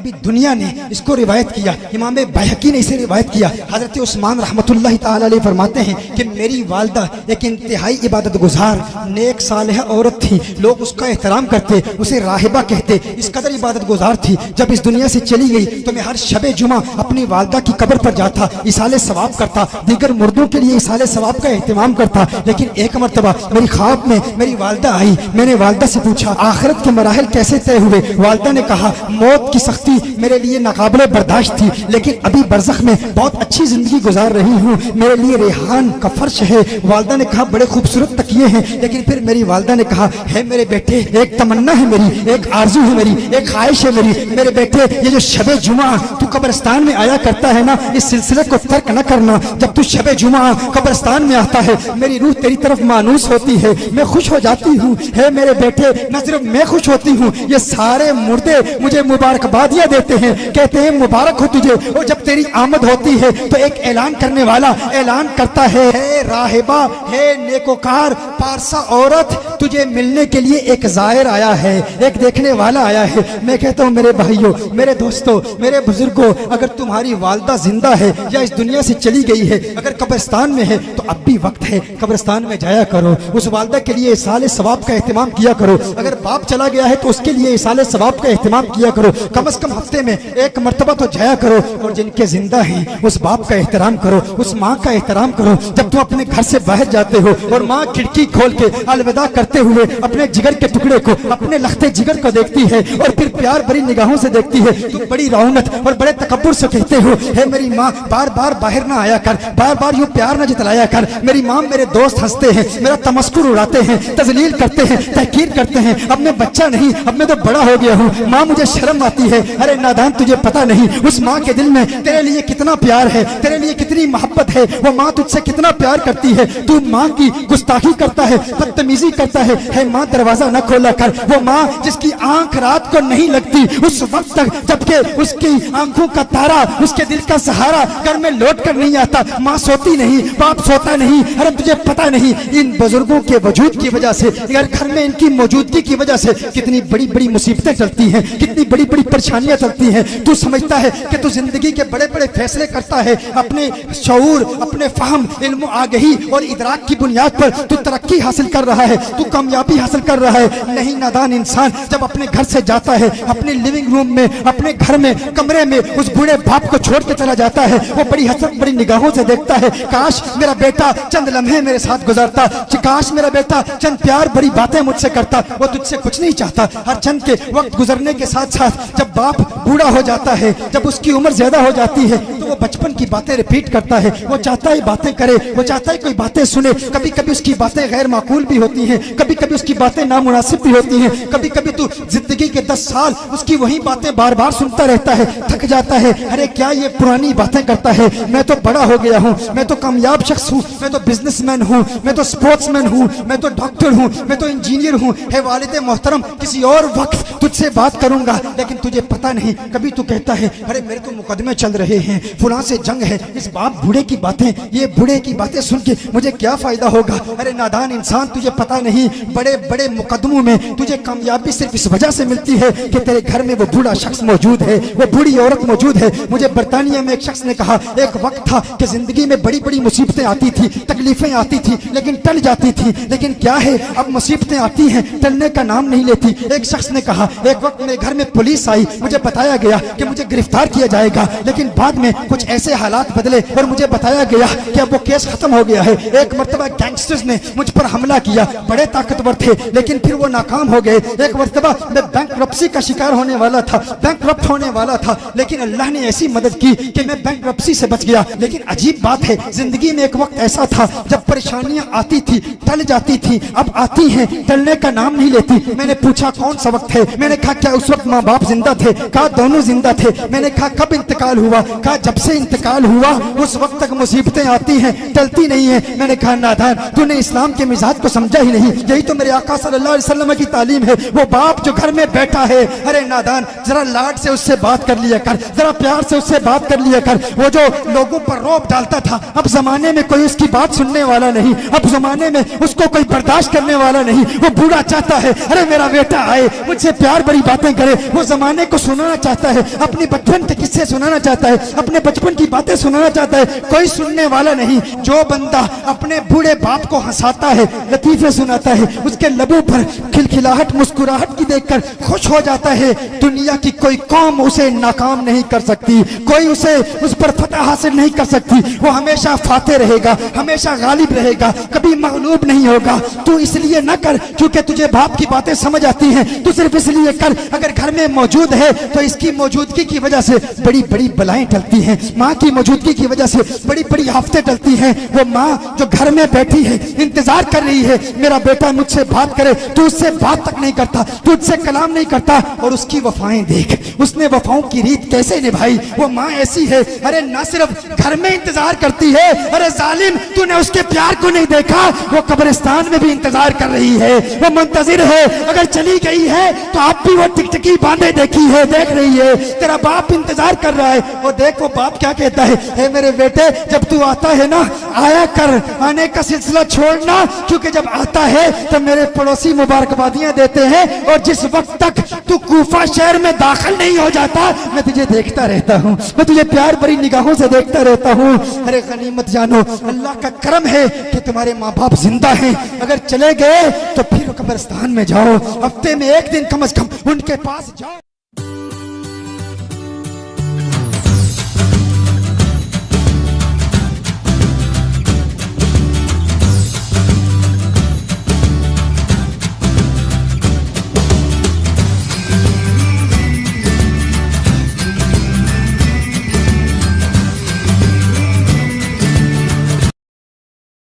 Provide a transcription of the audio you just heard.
अभी दुनिया ने इसको रिवायत किया, इमाम बैहकी ने इसे रिवायत किया। हजरत उस्मान रहमतुल्लाहि ताला अलैहि फरमाते हैं कि मेरी वालदा एक इंतहाई इबादत गुजार नेक सालेह औरत थी। लोग उसका एहतराम करते, उसे राहिबा कहते, इस कदर इबादत गुजार थी। जब इस दुनिया से चली गई तो मैं हर शबे जुमा अपनी वालदा की कब्र पर जाता, इसाले सवाब करता, दीगर मुर्दों के लिए इसाले सवाब का एहतमाम करता। लेकिन एक मरतबा मेरी ख्वाब में मेरी वालदा आई। मैंने वालदा से पूछा आखिरत के मराहिल कैसे तय हुए। वालदा ने कहा मौत की सख्ती मेरे लिए नाकाबिले बर्दाश्त थी, लेकिन अभी बरज़ख में बहुत अच्छी जिंदगी गुजार रही हूँ, मेरे लिए रेहान का फर्श है। वालदा ने कहा बड़े खूबसूरत तकिए हैं। लेकिन फिर मेरी वालदा ने कहा है मेरे बेटे, एक तमन्ना है मेरी, एक आरजू है मेरी, एक ख्वाहिश है मेरी। मेरे बेटे ये जो शबे जुमा तू कब्रिस्तान में आया करता है ना, इस सिलसिले को तर्क न करना। जब तू शबे जुमा कब्रिस्तान में आता है मेरी रूह तेरी तरफ मानूस होती है, मैं खुश हो जाती हूँ। है मेरे बेटे न सिर्फ मैं खुश होती हूँ, ये सारे मुर्दे मुझे मुबारकबादियाँ देते हैं, कहते हैं मुबारक हो तुझे। और जब तेरी आमद होती है तो एक ऐलान करने वाला ऐलान करता है राहिबा, है नेकोकार पारसा औरत, तुझे मिलने के लिए एक जायर आया है, एक देखने वाला आया है। मैं कहता हूँ मेरे भाइयों, मेरे दोस्तों, मेरे बुजुर्गों, अगर तुम्हारी वालदा जिंदा है या इस दुनिया से चली गई है, अगर कब्रिस्तान में है तो अब भी वक्त है, कब्रिस्तान में जाया करो, उस वालदा के लिए इसाले सवाब का एहतमाम किया करो। अगर बाप चला गया है तो उसके लिए इसाले सवाब का एहतमाम किया करो, कम से कम हफ्ते में एक मरतबा तो जाया करो। और जिनके जिंदा हैं उस बाप का एहतराम करो, उस माँ का एहतराम करो। जब तुम अपने घर से बाहर जाते हो और माँ खिड़की खोल के अलविदा करते हुए अपने जिगर के टुकड़े को, अपने लखते जिगर को देखती है और फिर प्यार भरी निगाहों से देखती है, तुम बड़ी रौनक और बड़े तकब्बुर से कहते हो है मेरी माँ बार बार बाहर ना आया कर, बार बार यूं प्यार ना जतलाया कर। मेरी माँ, मेरे दोस्त हंसते हैं, मेरा तमस्कुर उड़ाते हैं, तजलील करते हैं, तहकीर करते हैं। अब मैं बच्चा नहीं, अब मैं तो बड़ा हो गया हूँ। माँ मुझे शर्म आती है। अरे नादान, तुझे पता नहीं उस माँ के दिल में तेरे लिए कितना प्यार है, तेरे लिए कितनी मोहब्बत है। वो माँ तुझसे कितना प्यार करती है, तू माँ की गुस्ताखी करता है, बदतमीजी करता है माँ दरवाजा न खोला कर। वो माँ जिसकी आंख रात को नहीं लगती उस वक्त तक जबकि उसकी आंखों का तारा, उसके दिल का सहारा घर में लौट कर नहीं आता। माँ सोती नहीं, बाप सोता नहीं। अरे तुझे पता नहीं इन बुजुर्गों के वजूद की वजह से, घर में इनकी मौजूदगी की वजह से कितनी बड़ी बड़ी मुसीबतें चलती हैं, कितनी बड़ी बड़ी परेशानियां चलती हैं। तू समझता है कि तू जिंदगी के बड़े बड़े फैसले करता है अपने शऊर, अपने फहम, इल्म, आगही और इदराक की बुनियाद पर तू तरक्की हासिल कर रहा है, तू कामयाबी हासिल कर रहा है। नहीं, नादान इंसान जब अपने घर से जाता है, अपने लिविंग रूम में, अपने घर में, कमरे में उस बूढ़े बाप को छोड़ के चला जाता है, वो बड़ी हसरत बड़ी निगाहों से देखता है काश मेरा बेटा चंद लम्हे मेरे साथ गुजारता, काश मेरा बेटा चंद प्यार भरी बातें मुझसे करता। वो तुझसे कुछ नहीं चाहता। हर चंद के वक्त गुजरने के साथ साथ जब बाप बूढ़ा हो जाता है, जब उसकी उम्र ज्यादा हो जाती है तो वो बचपन की बातें रिपीट करता है। वो चाहता है बातें करे, वो चाहता है कोई बातें सुने। कभी कभी उसकी बातें गैर माकूल भी होती हैं, कभी कभी उसकी बातें नामुनासिब भी होती हैं। कभी कभी तू जिंदगी के 10 साल उसकी वही बातें बार बार सुनता रहता है, थक जाता है। अरे क्या ये पुरानी बातें करता है, मैं तो बड़ा हो गया हूँ, मैं तो कामयाब शख्स हूँ, मैं तो बिजनेसमैन हूँ, मैं तो स्पोर्ट्समैन हूँ, मैं तो डॉक्टर हूँ, मैं तो इंजीनियर हूँ। है वालिद मोहतरम, किसी और वक्त तुझसे बात करूंगा, लेकिन तुझे पता नहीं। कभी तू कहता है अरे मेरे तो मुकदमे चल रहे हैं, फुला से जंग है, इस बाप बूढ़े की बातें, ये बूढ़े की बातें सुन के मुझे क्या फायदा होगा। अरे नादान इंसान, तुझे पता नहीं बड़े बड़े मुकदमों में तुझे कामयाबी सिर्फ इस वजह से मिलती है कि तेरे घर में वो बूढ़ा शख्स मौजूद है, वो बूढ़ी औरत मौजूद है। मुझे बरतानिया में एक शख्स ने कहा एक वक्त था कि जिंदगी में बड़ी बड़ी मुसीबतें आती थी, तकलीफें आती थी, लेकिन टल जाती थी। लेकिन क्या है, अब मुसीबतें आती हैं, टलने का नाम नहीं लेती। एक शख्स ने कहा एक वक्त मेरे घर में पुलिस आई, मुझे बताया गया कि मुझे गिरफ्तार किया जाएगा, लेकिन बाद में कुछ ऐसे हालात बदले और मुझे बताया गया कि अब वो केस खत्म हो गया है। एक मरतबा गैंगस्टर्स ने मुझ पर हमला किया, बड़े ताकतवर थे, लेकिन फिर वो नाकाम हो गए। एक मरतबा मैं बैंकरप्सी का शिकार होने वाला था, बैंकरप्ट होने वाला था, लेकिन अल्लाह ने ऐसी मदद की कि मैं बैंकरप्सी से बच गया। लेकिन अजीब बात है, जिंदगी में एक वक्त ऐसा था जब परेशानियां आती थी, टल जाती थी, अब आती हैं, टलने का नाम नहीं लेती। मैंने पूछा कौन सा वक्त है, मैंने कहा क्या उस वक्त माँ बाप जिंदा थे, कहा दोनों जिंदा थे। मैंने कहा कब इंतकाल हुआ, कहा जब से इंतकाल हुआ उस वक्त तक मुसीबतें आती हैं, टलती नहीं है। मैंने कहा नादान, तूने इस्लाम के मिजाज को समझा ही नहीं। यही तो मेरे आका सल्लल्लाहु अलैहि वसल्लम की तालीम है। वो बात बाप जो घर में बैठा है, अरे नादान जरा लाड से उससे बात कर लिया कर, जरा प्यार से उससे बात कर लिया कर। वो जो लोगों पर रौब डालता था, अब जमाने में कोई उसकी बात सुनने वाला नहीं, अब जमाने में उसको कोई बर्दाश्त करने वाला नहीं। वो बूढ़ा चाहता है अरे मेरा बेटा आए, मुझसे प्यार भरी बातें करे। वो जमाने को सुनाना चाहता है, अपनी बचपन के किस्से सुनाना चाहता है, अपने बचपन की बातें सुनाना चाहता है, कोई सुनने वाला नहीं। जो बंदा अपने बूढ़े बाप को हंसाता है, लतीफे सुनाता है, उसके लबों पर खिलखिलाहट मुस्कुराहट की देखकर खुश हो जाता है, दुनिया की कोई कौम उसे नाकाम नहीं कर सकती, कोई उसे उस पर फतह हासिल नहीं कर सकती। वो हमेशा फाते रहेगा, हमेशा गालिब रहेगा, कभी मगलूब नहीं होगा। तू इसलिए न कर क्योंकि तुझे बाप की बातें समझ आती हैं, तू सिर्फ इसलिए कर अगर घर में मौजूद है तो इसकी मौजूदगी की वजह से बड़ी बड़ी बलाएं टलती हैं, माँ की मौजूदगी की वजह से बड़ी बड़ी आफतें टलती हैं। वो माँ जो घर में बैठी है, इंतजार कर रही है मेरा बेटा मुझसे बात करे, तू उससे बात तक नहीं करता, तू उससे कलाम नहीं करता। और उसकी वफाएं देख, उसने वफाओं की रीत कैसे निभाई। वो माँ ऐसी है, अरे ना सिर्फ घर में इंतजार करती है, अरे जालिम तूने उसके प्यार को नहीं देखा, वो कब्रिस्तान में भी इंतजार कर रही है, वो मुंतजिर है। अगर चली गई है तो आप भी वो टिकटिकी बांधे देखी है, देख रही है, तेरा बाप इंतजार कर रहा है। और देख वो बाप क्या कहता है, मेरे बेटे जब तू आता है ना, आया कर, आने का सिलसिला छोड़ना, क्योंकि जब आता है तो मेरे पड़ोसी मुबारकबादियां देते हैं, और जिस वक्त तक तू कूफा शहर में दाखिल नहीं हो जाता मैं तुझे देखता रहता हूँ, मैं तुझे प्यार भरी निगाहों से देखता रहता हूँ। अरे गनीमत जानो, अल्लाह का करम है कि तुम्हारे माँ बाप जिंदा हैं, अगर चले गए तो फिर कब्रिस्तान में जाओ, हफ्ते में एक दिन कम से कम उनके पास जाओ।